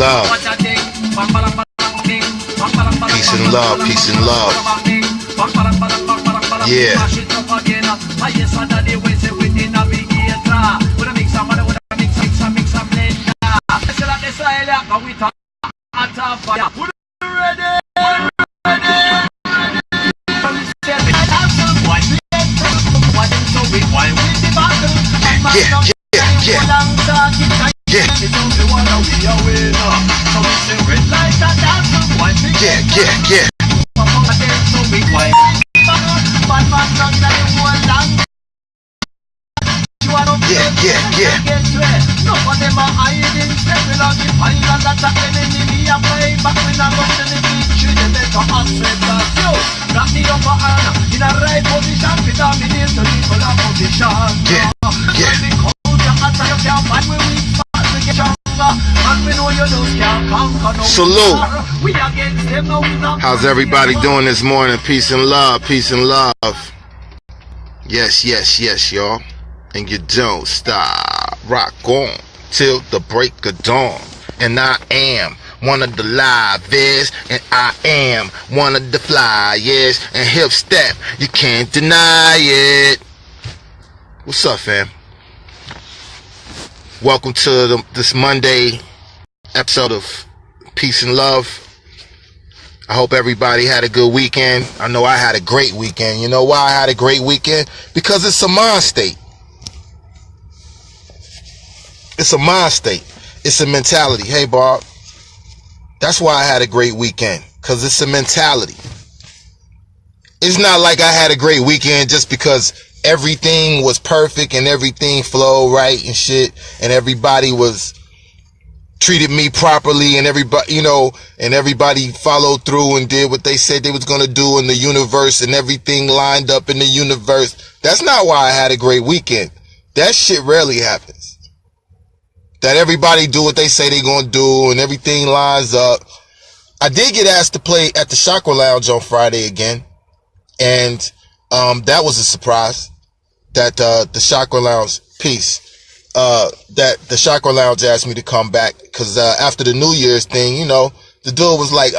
love. Peace and love, peace and love. Yeah. Yeah. Salute. How's everybody doing this morning? Peace and love, peace and love. Yes, y'all. And you don't stop. Rock on till the break of dawn. And I am one of the livest, and I am one of the flyest. And hip step, you can't deny it. What's up, fam? Welcome to this Monday episode of Peace and Love. I hope everybody had a good weekend. I know I had a great weekend. You know why I had a great weekend? Because it's a mind state. It's a mind state. It's a mentality. Hey, Bob. That's why I had a great weekend. Because it's a mentality. It's not like I had a great weekend just because everything was perfect and everything flowed right and shit. And everybody was treated me properly, and everybody, and everybody followed through and did what they said they was going to do in the universe, and everything lined up in the universe. That's not why I had a great weekend. That shit rarely happens. That everybody do what they say they going to do and everything lines up. I did get asked to play at the Chakra Lounge on Friday again, and that was a surprise that the Chakra Lounge, peace. That the Chakra Lounge asked me to come back because after the New Year's thing, the dude was like,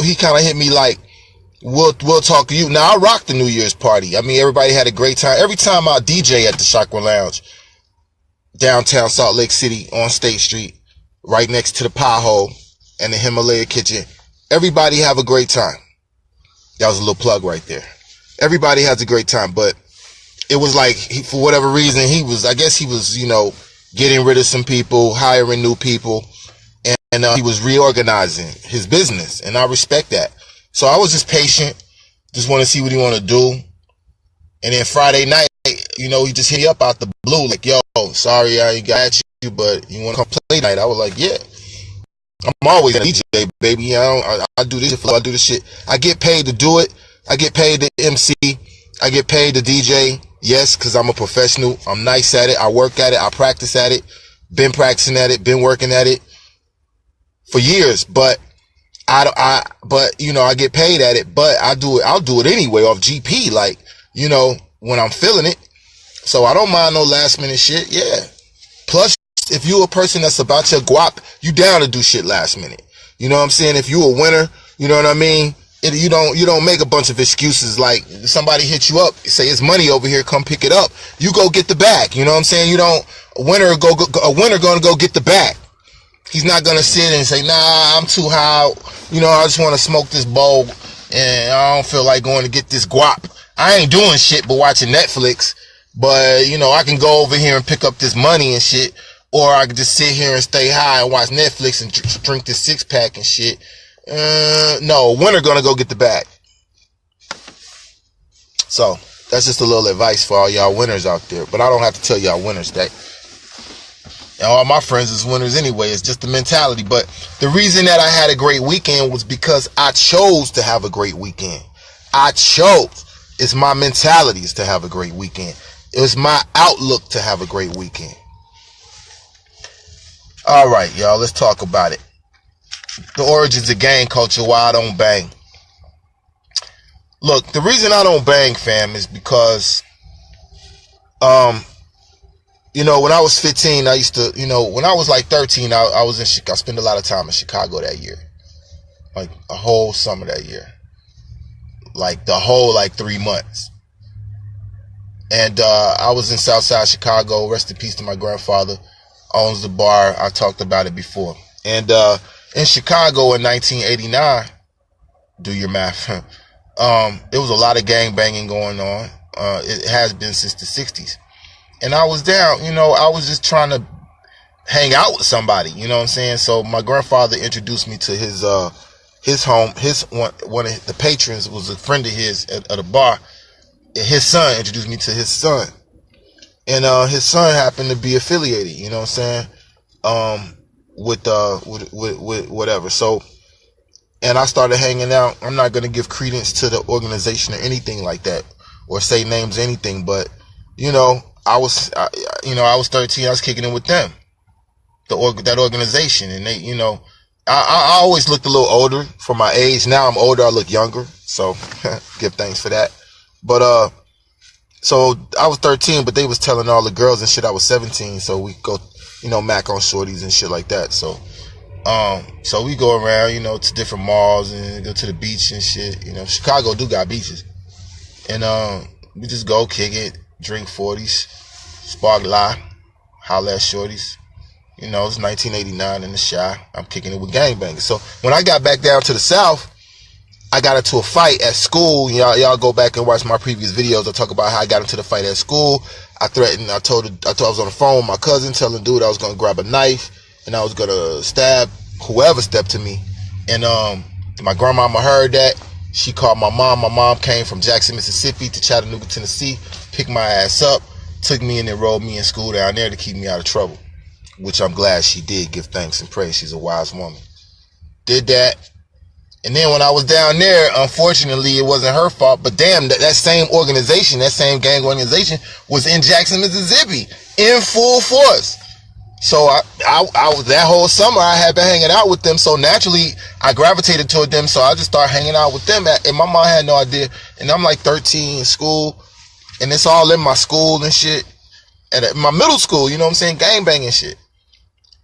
he kind of hit me like, we'll talk to you. Now, I rocked the New Year's party. I mean, everybody had a great time. Every time I DJ at the Chakra Lounge, downtown Salt Lake City on State Street, right next to the POW and the Himalaya Kitchen, everybody have a great time. That was a little plug right there. Everybody has a great time, but it was like, for whatever reason, I guess he was, getting rid of some people, hiring new people, and he was reorganizing his business, and I respect that. So I was just patient, just want to see what he want to do. And then Friday night, he just hit me up out the blue, like, yo, sorry I ain't got you, but you want to come play tonight? I was like, yeah. I'm always a DJ, baby. I do this shit, I do this shit. I get paid to do it. I get paid to MC. I get paid to DJ. Yes, because I'm a professional. I'm nice at it. I work at it. I practice at it. Been practicing at it. Been working at it for years. But I get paid at it. But I'll do it anyway off GP. Like, when I'm feeling it. So I don't mind no last minute shit. Yeah. Plus, if you a person that's about your guap, you down to do shit last minute. You know what I'm saying? If you a winner, you know what I mean? You don't make a bunch of excuses like somebody hit you up, say it's money over here, come pick it up. You go get the bag. You know what I'm saying? A winner gonna go get the bag. He's not gonna sit and say, nah, I'm too high. I just want to smoke this bowl and I don't feel like going to get this guap. I ain't doing shit but watching Netflix. But, I can go over here and pick up this money and shit. Or I can just sit here and stay high and watch Netflix and drink this 6-pack and shit. No, a winner gonna go get the bag. So that's just a little advice for all y'all winners out there. But I don't have to tell y'all winners that. And all my friends is winners anyway. It's just the mentality. But the reason that I had a great weekend was because I chose to have a great weekend. I chose. It's my mentality is to have a great weekend. It was my outlook to have a great weekend. All right, y'all, let's talk about it. The origins of gang culture, why I don't bang. Look, the reason I don't bang, fam, is because, You know, when I was 15, I used to, you know, when I was like 13, I was in Chicago. I spent a lot of time in Chicago that year. Like a whole summer that year. Like the whole, like 3 months. And I was in Southside Chicago. Rest in peace to my grandfather. Owns the bar. I talked about it before. And in Chicago in 1989, do your math, it was a lot of gang banging going on. It has been since the 60s. And I was down, you know, I was just trying to hang out with somebody, you know what I'm saying? So my grandfather introduced me to his home. One of the patrons was a friend of his at a bar. His son introduced me to his son. And his son happened to be affiliated, you know what I'm saying? With whatever. So, and I started hanging out. I'm not going to give credence to the organization or anything like that, or say names or anything, but, you know, I was 13. I was kicking it with them, that organization, and they, you know, I always looked a little older for my age. Now I'm older, I look younger, so give thanks for that. But so I was 13, but they was telling all the girls and shit I was 17. So we go, you know, mac on shorties and shit like that. So we go around, you know, to different malls and go to the beach and shit. You know, Chicago do got beaches, and we just go kick it. Drink 40s, spark lie, holla at shorties. You know, it's 1989 in the Chi. I'm kicking it with gangbangers. So when I got back down to the South, I got into a fight at school. Y'all go back and watch my previous videos. I talk about how I got into the fight at school. I threatened, I told I was on the phone with my cousin telling dude I was going to grab a knife and I was going to stab whoever stepped to me. And my grandmama heard that. She called my mom. My mom came from Jackson, Mississippi to Chattanooga, Tennessee, picked my ass up, took me and enrolled me in school down there to keep me out of trouble, which I'm glad she did. Give thanks and praise. She's a wise woman. Did that. And then when I was down there, unfortunately, it wasn't her fault, but damn, that same organization, that same gang organization was in Jackson, Mississippi in full force. So I was, that whole summer I had been hanging out with them, so naturally I gravitated toward them, so I just started hanging out with them, and my mom had no idea. And I'm like 13 in school, and it's all in my school and shit, at my middle school, you know what I'm saying, gang banging shit.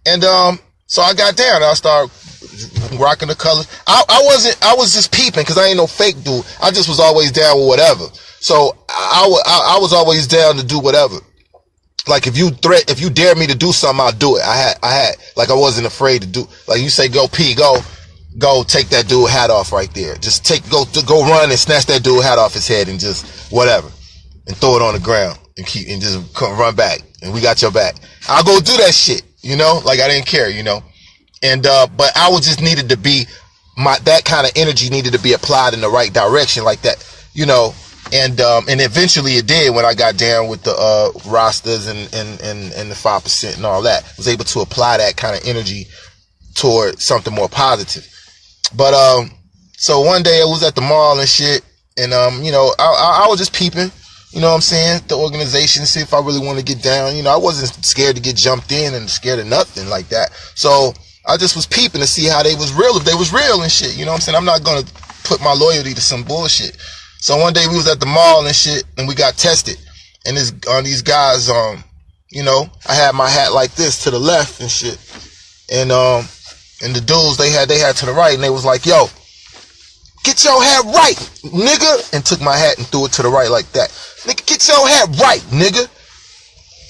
And so I got down and I started rocking the colors. I was just peeping, because I ain't no fake dude. I just was always down with whatever. So I was always down to do whatever. Like if you dare me to do something, I'll do it. I had like, I wasn't afraid to do, like you say, go pee, go take that dude hat off right there. Just go run and snatch that dude hat off his head and just whatever, and throw it on the ground and just run back, and we got your back. I'll go do that shit, you know, like I didn't care, you know. And but I was just needed to be, that kind of energy needed to be applied in the right direction, like that, you know. And eventually it did when I got down with the Rastas and the 5% and all that. I was able to apply that kind of energy toward something more positive. But so one day I was at the mall and shit, and you know, I was just peeping, you know what I'm saying, the organization, see if I really want to get down. You know, I wasn't scared to get jumped in and scared of nothing like that. So I just was peeping to see how they was real, if they was real and shit, you know what I'm saying. I'm not gonna put my loyalty to some bullshit. So one day we was at the mall and shit, and we got tested. And these guys, you know, I had my hat like this to the left and shit. And the dudes they had to the right, and they was like, yo, get your hat right, nigga. And took my hat and threw it to the right like that. Nigga, get your hat right, nigga.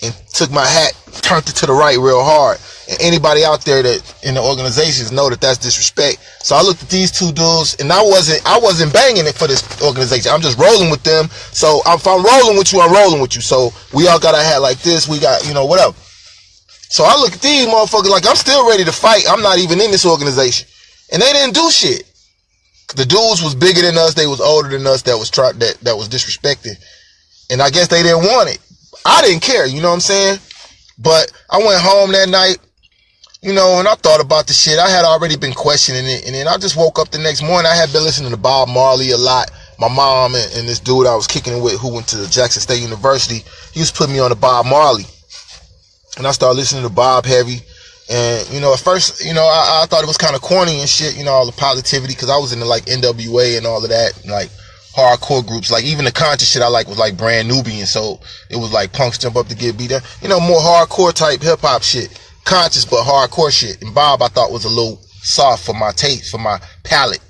And took my hat, turned it to the right real hard. And anybody out there that in the organizations know that that's disrespect. So I looked at these two dudes, and I wasn't banging it for this organization. I'm just rolling with them. So if I'm rolling with you, I'm rolling with you. So we all got our hat like this. We got, you know, whatever. So I look at these motherfuckers like I'm still ready to fight. I'm not even in this organization, and they didn't do shit. The dudes was bigger than us. They was older than us. That was disrespecting, and I guess they didn't want it. I didn't care. You know what I'm saying? But I went home that night. You know, and I thought about the shit. I had already been questioning it. And then I just woke up the next morning. I had been listening to Bob Marley a lot. My mom and this dude I was kicking it with, who went to Jackson State University, he used to put me on the Bob Marley. And I started listening to Bob heavy. And, you know, at first, you know, I thought it was kind of corny and shit, you know, all the positivity, because I was into like NWA and all of that, and like hardcore groups. Like even the conscious shit I like was like Brand Nubian, so it was like punks jump up to get beat down. You know, more hardcore type hip hop shit. Conscious but hardcore shit. And Bob I thought was a little soft for my taste, for my palate.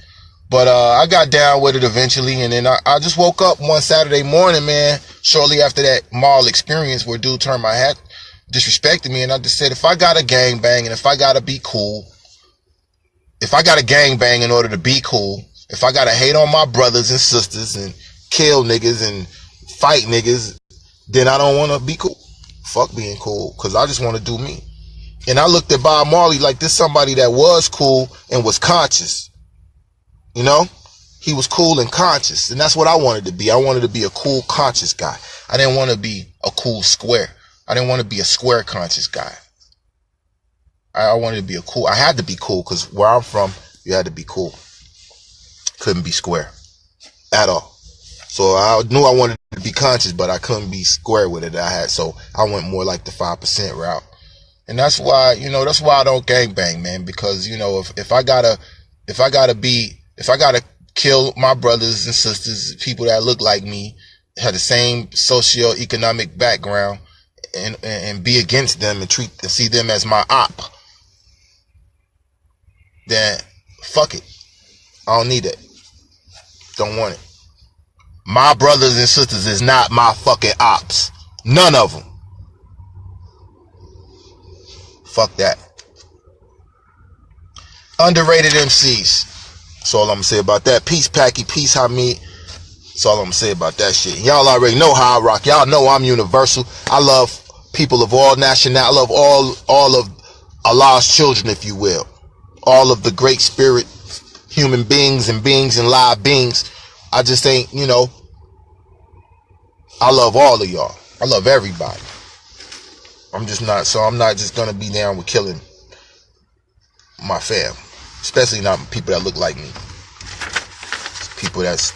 But I got down with it eventually, and then I just woke up one Saturday morning, man, shortly after that mall experience where dude turned my hat, disrespected me, and I just said, if I gotta gang bang and if I gotta be cool, if I gotta gang bang in order to be cool, if I gotta hate on my brothers and sisters and kill niggas and fight niggas, then I don't want to be cool. Fuck being cool, because I just want to do me. And I looked at Bob Marley like this somebody that was cool and was conscious. You know? He was cool and conscious. And that's what I wanted to be. I wanted to be a cool, conscious guy. I didn't want to be a cool square. I didn't want to be a square conscious guy. I wanted to be a cool. I had to be cool because where I'm from, you had to be cool. Couldn't be square at all. So I knew I wanted to be conscious, but I couldn't be square with it. So I went more like the 5% route. And that's why, that's why I don't gangbang, man, because, if I gotta kill my brothers and sisters, people that look like me, have the same socio-economic background, and be against them and see them as my op, then fuck it. I don't need it. Don't want it. My brothers and sisters is not my fucking ops. None of them. Fuck that. Underrated MCs. That's all I'm gonna say about that. Peace, Packy. Peace, Hamid. That's all I'm gonna say about that shit. Y'all already know how I rock. Y'all know I'm universal. I love people of all nationalities. I love all of Allah's children, if you will. All of the great spirit human beings and live beings. I just ain't, I love all of y'all. I love everybody. I'm not just gonna be down with killing my fam. Especially not people that look like me. People that's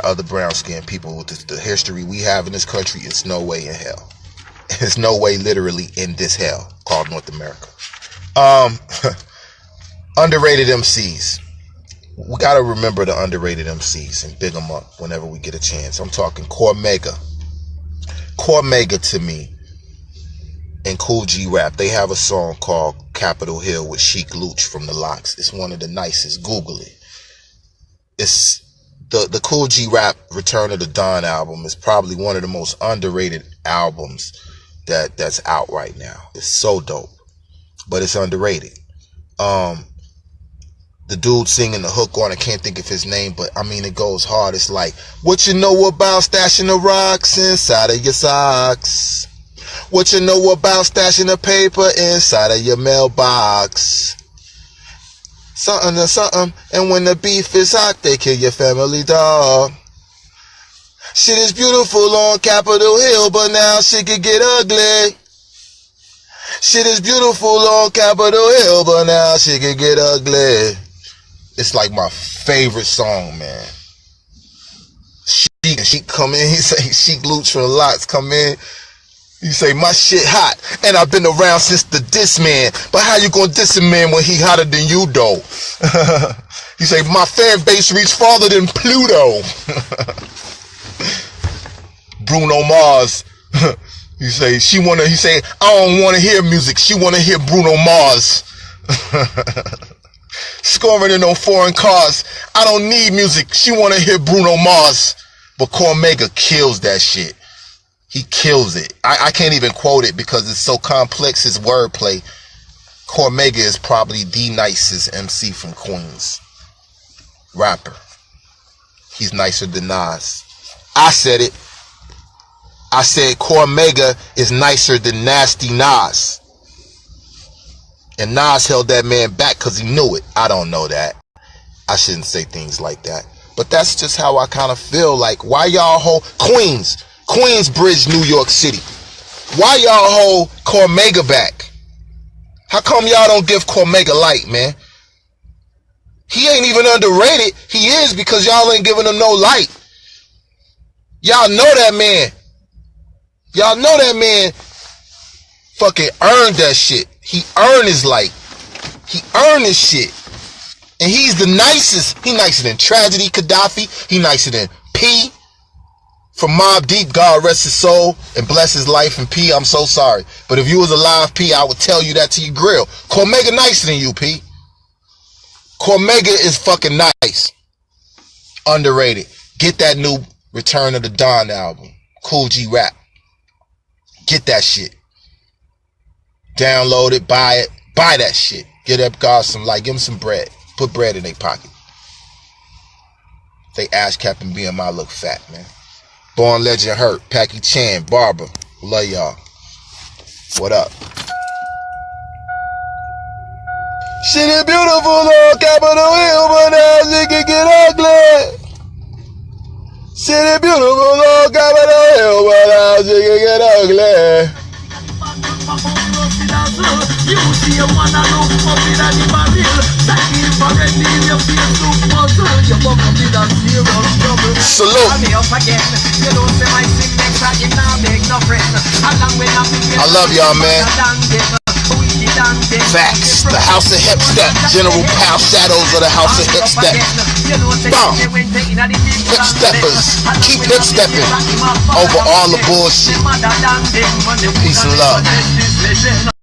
other brown skinned people with the history we have in this country. It's no way in hell. There's no way literally in this hell called North America. Underrated MCs. We gotta remember the underrated MCs and big them up whenever we get a chance. I'm talking Cormega. Cormega to me and Cool G Rap, they have a song called Capitol Hill with Sheik Luch from the Lox. It's one of the nicest. Google it. It's the Cool G Rap Return of the Don album is probably one of the most underrated albums that's out right now. It's so dope, but it's underrated. The dude singing the hook on, I can't think of his name, but I mean, it goes hard. It's like, what you know about stashing the rocks inside of your socks? What you know about stashing the paper inside of your mailbox? Something or something, and when the beef is hot, they kill your family dog. Shit is beautiful on Capitol Hill, but now shit could get ugly. Shit is beautiful on Capitol Hill, but now shit could get ugly. It's like my favorite song, man. Sheik come in, he say, Sheik Luch from the Lox come in. You say, my shit hot, and I've been around since the diss man. But how you gonna diss a man when he hotter than you, though? You say, my fan base reached farther than Pluto. Bruno Mars. He say, I don't want to hear music. She want to hear Bruno Mars. Scoring in on foreign cars. I don't need music. She want to hear Bruno Mars. But Cormega kills that shit. He kills it. I can't even quote it because it's so complex, his wordplay. Cormega is probably the nicest MC from Queens. Rapper. He's nicer than Nas. I said it. I said Cormega is nicer than Nasty Nas. And Nas held that man back because he knew it. I don't know that. I shouldn't say things like that. But that's just how I kind of feel. Like, why y'all hold Queensbridge, New York City? Why y'all hold Cormega back? How come y'all don't give Cormega light, man? He ain't even underrated. He is, because y'all ain't giving him no light. Y'all know that man. Y'all know that man fucking earned that shit. He earned his light. He earned his shit. And he's the nicest. He nicer than Tragedy Gaddafi. He nicer than P. From Mobb Deep, God rest his soul and bless his life. And P, I'm so sorry. But if you was alive, P, I would tell you that to your grill. Cormega nicer than you, P. Cormega is fucking nice. Underrated. Get that new Return of the Dawn album. Cool G Rap. Get that shit. Download it, buy it. Buy that shit. Get up guys some like, give them some bread. Put bread in their pocket. They ass cap and BMI look fat, man. Born Legend Hurt, Packy Chan, Barbara. Love y'all. What up? Shit is beautiful on Capitol Hill, but now she can get ugly. Shit is beautiful on Capitol Hill, but now she can get ugly. Salute. I love y'all, man. Facts. The House of Hip Step. General POW Shadows of the House of Hip Step. Bomb. Hip steppers. Keep hip stepping over all the bullshit. Peace and love.